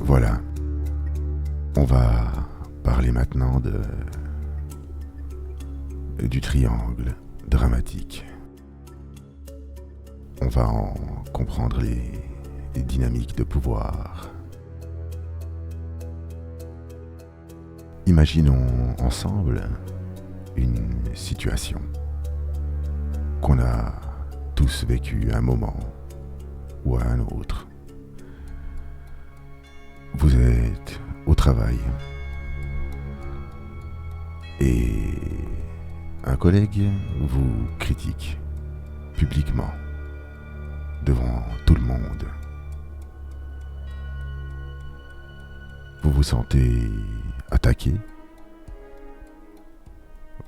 Voilà, on va parler maintenant du triangle dramatique. On va en comprendre les dynamiques de pouvoir. Imaginons ensemble une situation qu'on a tous vécue à un moment ou à un autre. Vous êtes au travail et un collègue vous critique publiquement devant tout le monde. Vous vous sentez attaqué,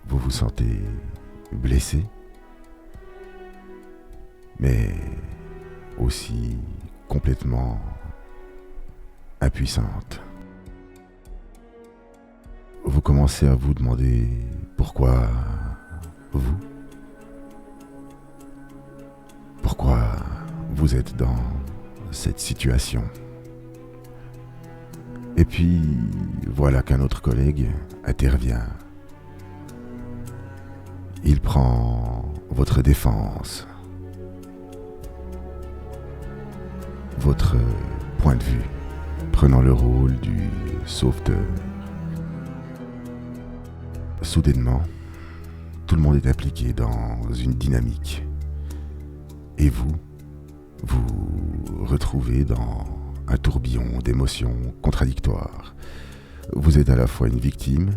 vous vous sentez blessé, mais aussi complètement impuissante. Vous commencez à vous demander pourquoi vous êtes dans cette situation. Et puis voilà qu'un autre collègue intervient. Il prend votre défense, votre point de vue, prenant le rôle du sauveteur. Soudainement, tout le monde est impliqué dans une dynamique. Et vous retrouvez dans un tourbillon d'émotions contradictoires. Vous êtes à la fois une victime,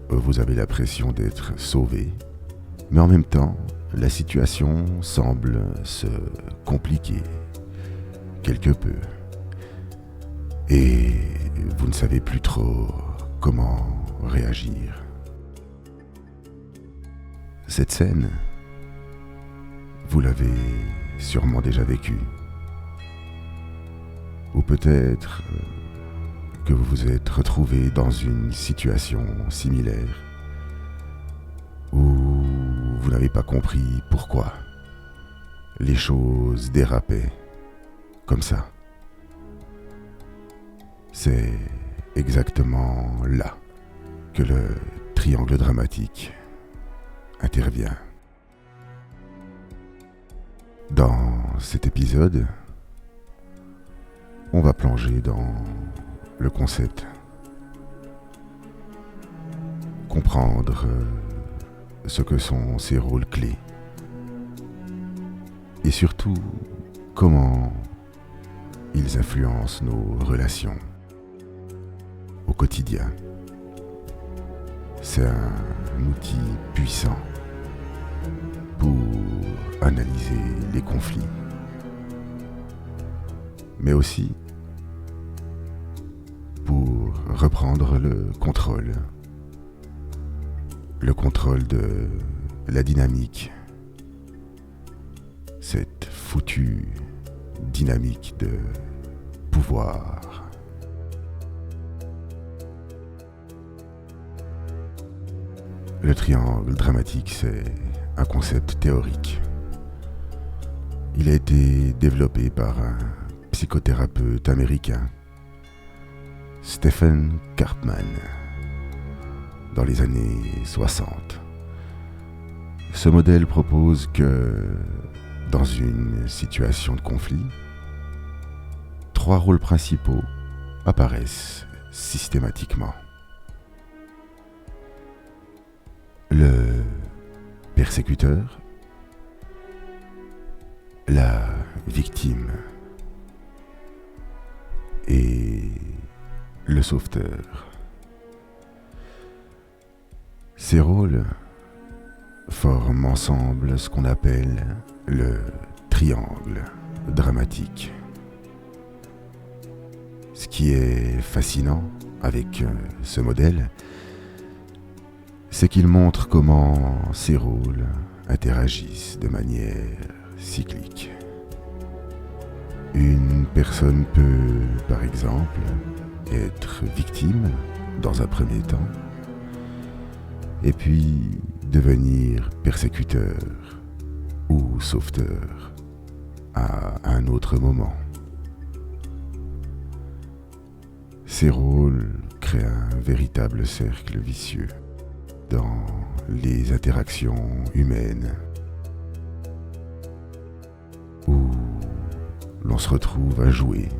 vous avez l'impression d'être sauvé, mais en même temps, la situation semble se compliquer quelque peu. Et vous ne savez plus trop comment réagir. Cette scène, vous l'avez sûrement déjà vécue. Ou peut-être que vous vous êtes retrouvé dans une situation similaire où vous n'avez pas compris pourquoi les choses dérapaient comme ça. C'est exactement là que le triangle dramatique intervient. Dans cet épisode, on va plonger dans le concept, comprendre ce que sont ces rôles clés et surtout comment ils influencent nos relations au quotidien. C'est un outil puissant pour analyser les conflits, mais aussi pour reprendre le contrôle de la dynamique, cette foutue dynamique de pouvoir. Le triangle dramatique, c'est un concept théorique. Il a été développé par un psychothérapeute américain, Stephen Karpman, dans les années 60. Ce modèle propose que, dans une situation de conflit, 3 rôles principaux apparaissent systématiquement. Le persécuteur, la victime et le sauveteur. Ces rôles forment ensemble ce qu'on appelle le triangle dramatique. Ce qui est fascinant avec ce modèle, c'est qu'il montre comment ces rôles interagissent de manière cyclique. Une personne peut, par exemple, être victime dans un premier temps, et puis devenir persécuteur ou sauveteur à un autre moment. Ces rôles créent un véritable cercle vicieux dans les interactions humaines où l'on se retrouve à jouer,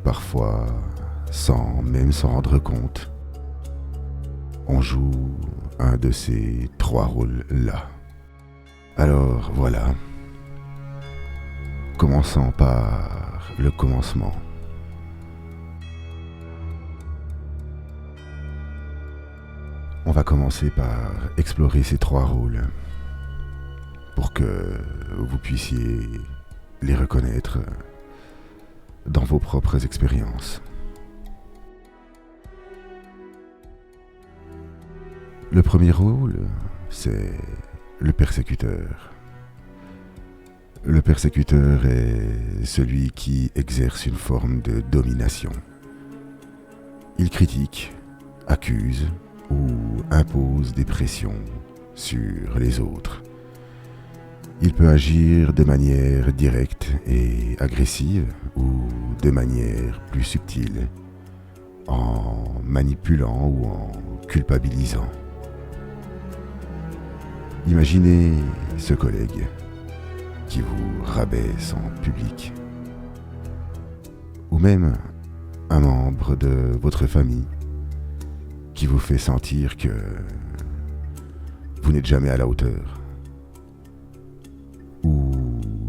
parfois sans même s'en rendre compte. On joue un de ces trois rôles-là. Alors voilà, commençons par le commencement. On va commencer par explorer ces trois rôles pour que vous puissiez les reconnaître dans vos propres expériences. Le premier rôle, c'est le persécuteur. Le persécuteur est celui qui exerce une forme de domination. Il critique, accuse ou impose des pressions sur les autres. Il peut agir de manière directe et agressive ou de manière plus subtile, en manipulant ou en culpabilisant. Imaginez ce collègue qui vous rabaisse en public, ou même un membre de votre famille qui vous fait sentir que vous n'êtes jamais à la hauteur. Ou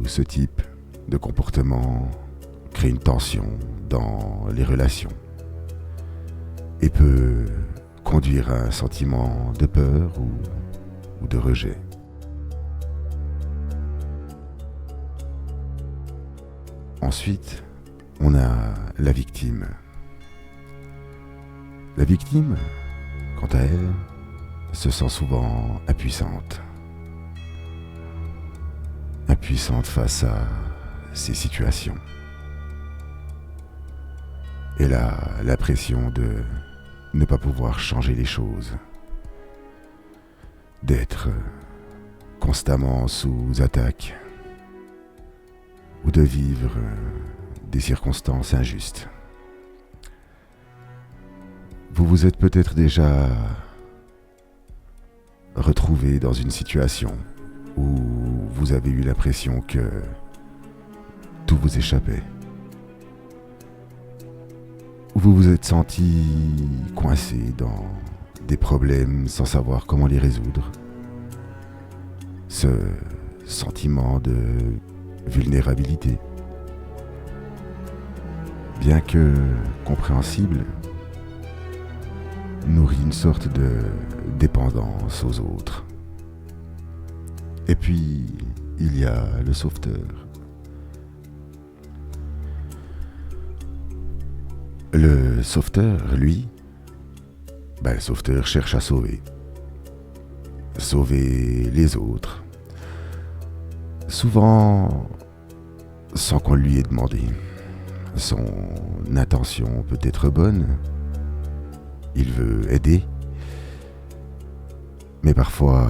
ce type de comportement crée une tension dans les relations et peut conduire à un sentiment de peur ou de rejet. Ensuite, on a la victime. La victime, quant à elle, se sent souvent impuissante. Impuissante face à ces situations. Elle a l'impression de ne pas pouvoir changer les choses, d'être constamment sous attaque ou de vivre des circonstances injustes. Vous vous êtes peut-être déjà retrouvé dans une situation où vous avez eu l'impression que tout vous échappait, où vous vous êtes senti coincé dans des problèmes sans savoir comment les résoudre. Ce sentiment de vulnérabilité, bien que compréhensible, nourrit une sorte de dépendance aux autres. Et puis, il y a le sauveteur. Le sauveteur, lui, le sauveteur cherche à sauver. Sauver les autres. Souvent, sans qu'on lui ait demandé. Son intention peut être bonne. Il veut aider. Mais parfois,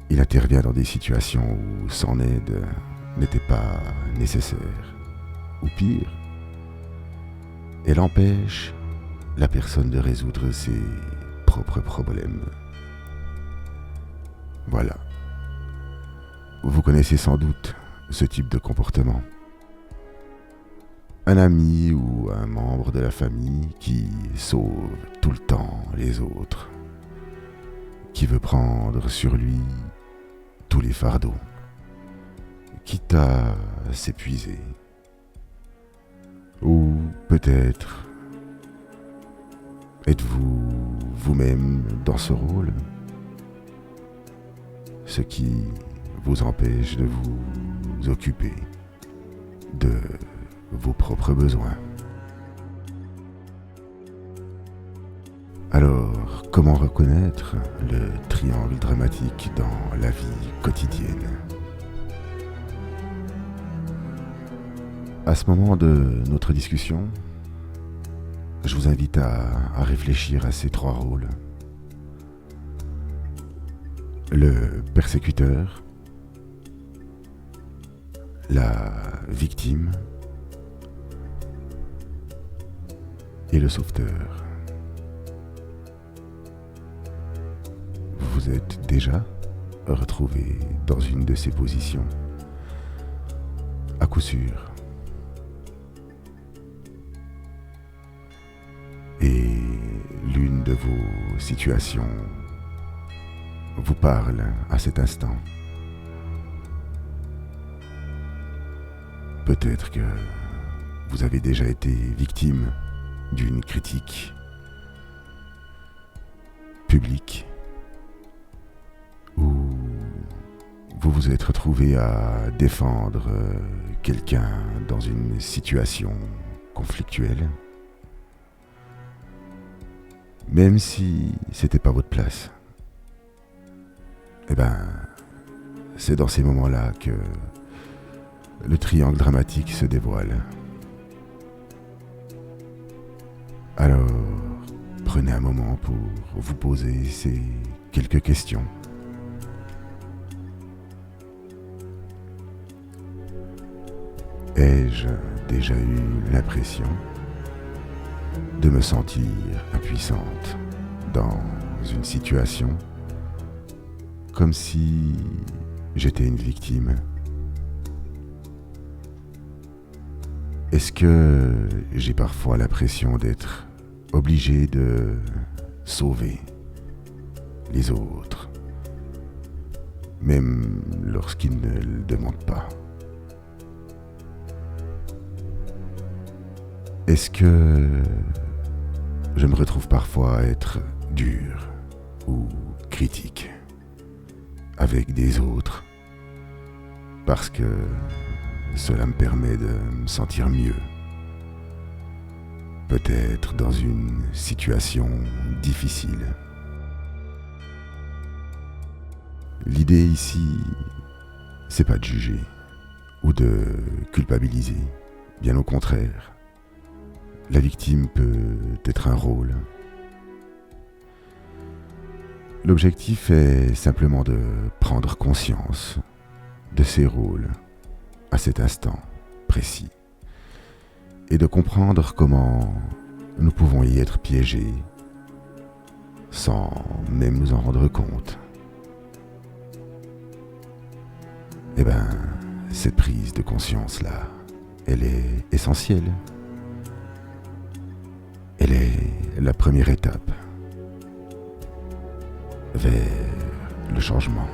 il intervient dans des situations où son aide n'était pas nécessaire. Ou pire, elle empêche la personne de résoudre ses propres problèmes. Voilà. Vous connaissez sans doute ce type de comportement. Un ami ou un membre de la famille qui sauve tout le temps les autres, qui veut prendre sur lui tous les fardeaux, quitte à s'épuiser. Ou peut-être êtes-vous vous-même dans ce rôle, ce qui vous empêche de vous occuper de vos propres besoins. Alors, comment reconnaître le triangle dramatique dans la vie quotidienne ? À ce moment de notre discussion, je vous invite à réfléchir à ces trois rôles. Le persécuteur, la victime et le sauveteur. Vous vous êtes déjà retrouvé dans une de ces positions, à coup sûr. Et l'une de vos situations vous parle à cet instant. Peut-être que vous avez déjà été victime d'une critique publique ou vous vous êtes retrouvé à défendre quelqu'un dans une situation conflictuelle, même si c'était pas votre place. Eh ben, c'est dans ces moments-là que le triangle dramatique se dévoile. Alors, prenez un moment pour vous poser ces quelques questions. Ai-je déjà eu l'impression de me sentir impuissante dans une situation, comme si j'étais une victime? Est-ce que j'ai parfois l'impression d'être obligé de sauver les autres, même lorsqu'ils ne le demandent pas? Est-ce que je me retrouve parfois à être dur ou critique avec des autres parce que cela me permet de me sentir mieux, peut-être dans une situation difficile? L'idée ici, c'est pas de juger ou de culpabiliser, bien au contraire. La victime peut être un rôle. L'objectif est simplement de prendre conscience de ces rôles à cet instant précis et de comprendre comment nous pouvons y être piégés sans même nous en rendre compte. Eh ben, cette prise de conscience-là, elle est essentielle. Elle est la première étape vers le changement.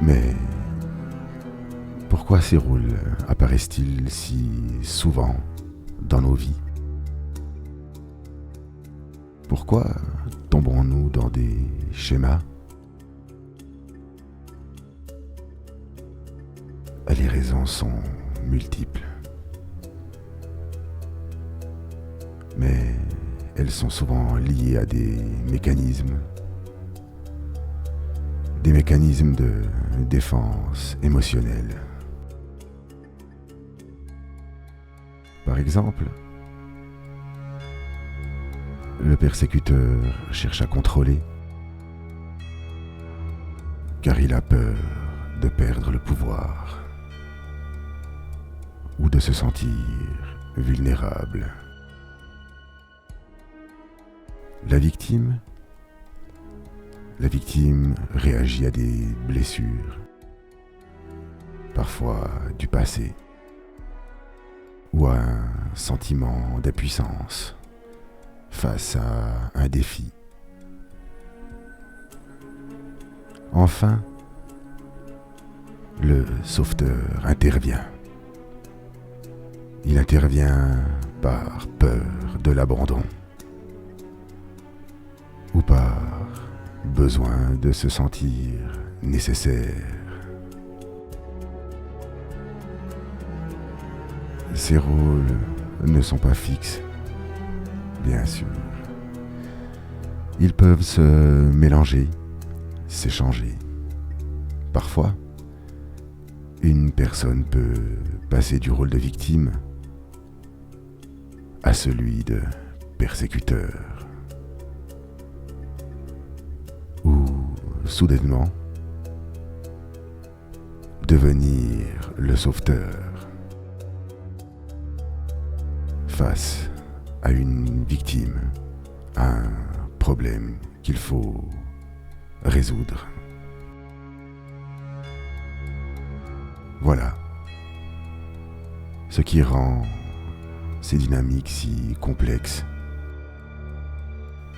Mais pourquoi ces rôles apparaissent-ils si souvent dans nos vies? Pourquoi tombons-nous dans des schémas? Les raisons sont multiples. Mais elles sont souvent liées à des mécanismes de défense émotionnelle. Par exemple, le persécuteur cherche à contrôler car il a peur de perdre le pouvoir ou de se sentir vulnérable. La victime réagit à des blessures, parfois du passé, ou à un sentiment d'impuissance face à un défi. Enfin, le sauveteur intervient. Il intervient par peur de l'abandon ou par besoin de se sentir nécessaire. Ces rôles ne sont pas fixes, bien sûr. Ils peuvent se mélanger, s'échanger. Parfois, une personne peut passer du rôle de victime à celui de persécuteur. Ou soudainement, devenir le sauveteur. face à une victime, à un problème qu'il faut résoudre. Voilà ce qui rend ces dynamiques si complexes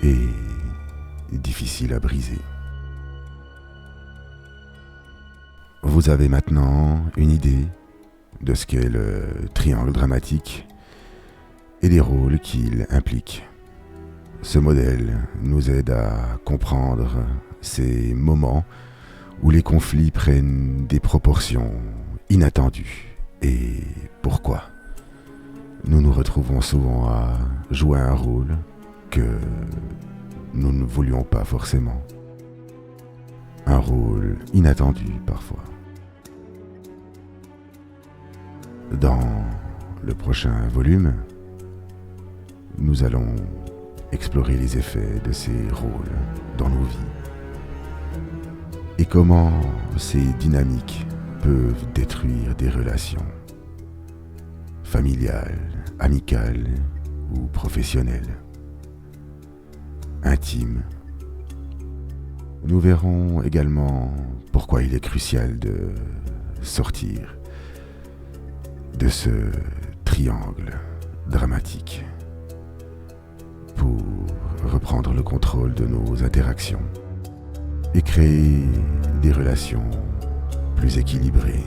et difficiles à briser. Vous avez maintenant une idée de ce qu'est le triangle dramatique et des rôles qu'il implique. Ce modèle nous aide à comprendre ces moments où les conflits prennent des proportions inattendues et pourquoi nous nous retrouvons souvent à jouer un rôle que nous ne voulions pas forcément. Un rôle inattendu parfois. Dans le prochain volume, nous allons explorer les effets de ces rôles dans nos vies et comment ces dynamiques peuvent détruire des relations familiales, amicales ou professionnelles, intimes. Nous verrons également pourquoi il est crucial de sortir de ce triangle dramatique pour reprendre le contrôle de nos interactions et créer des relations plus équilibrées.